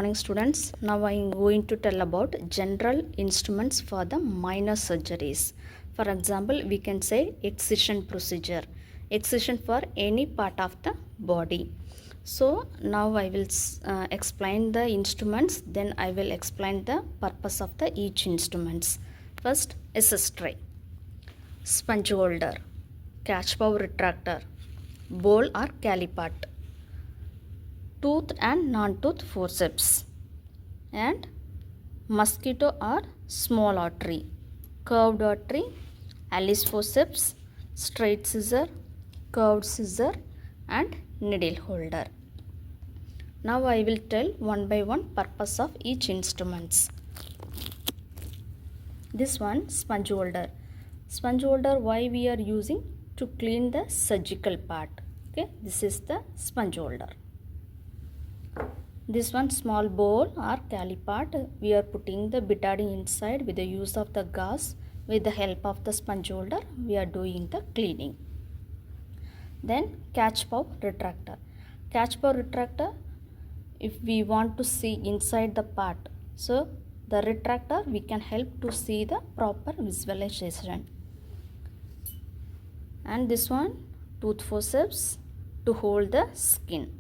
morning students. Now I am going to tell about general instruments for the minor surgeries. For example, we can say excision procedure. Excision for any part of the body. So now I will explain the instruments, then I will explain the purpose of the each instruments. First, SS tray, sponge holder, catch bow retractor, bowl or calipart, tooth and non-tooth forceps, and mosquito or small artery, curved artery, Alice forceps, straight scissor, curved scissor, and needle holder. Now I will tell one by one purpose of each instruments. This one, sponge holder. Sponge holder, why we are using? To clean the surgical part. Okay, this is the sponge holder. This one, small bowl or calipart, we are putting the betadine inside with the use of the gauze. With the help of the sponge holder, we are doing the cleaning. Then catch bow retractor. Catch bow retractor, if we want to see inside the part, so the retractor we can help to see the proper visualization. And this one, tooth forceps to hold the skin.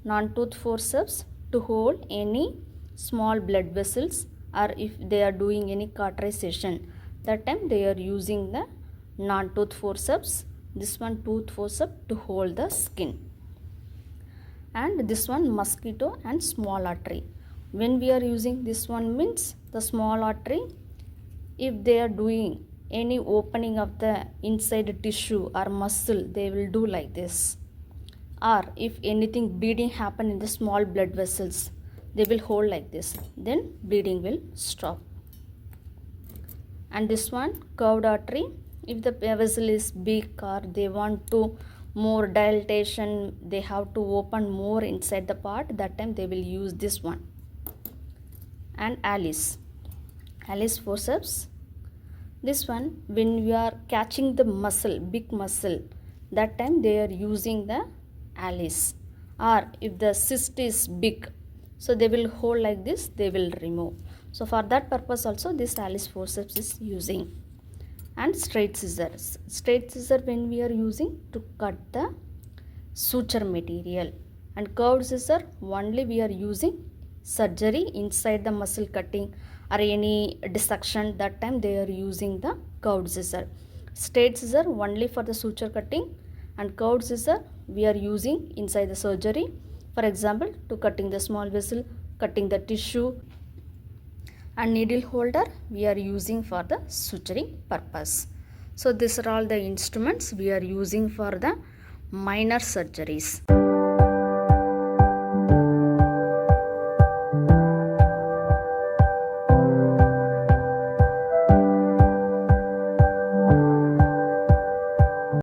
Non-tooth forceps to hold any small blood vessels, or if they are doing any cauterization, that time they are using the non-tooth forceps. This one, tooth forceps to hold the skin. And this one, mosquito and small artery. When we are using this one means the small artery, if they are doing any opening of the inside tissue or muscle, they will do like this. Or if anything bleeding happen in the small blood vessels, they will hold like this, then bleeding will stop. And this one, curved artery, if the vessel is big or they want to more dilatation, they have to open more inside the part, that time they will use this one. And Alice forceps, this one, when we are catching the muscle, big muscle, that time they are using the Alice. Or if the cyst is big, so they will hold like this, they will remove. So for that purpose also this Alice forceps is using. And straight scissors. Straight scissor when we are using to cut the suture material. And curved scissor only we are using surgery inside the muscle cutting or any dissection, that time they are using the curved scissor. Straight scissor only for the suture cutting, and curved scissor we are using inside the surgery, for example to cutting the small vessel, cutting the tissue. And needle holder we are using for the suturing purpose. So these are all the instruments we are using for the minor surgeries.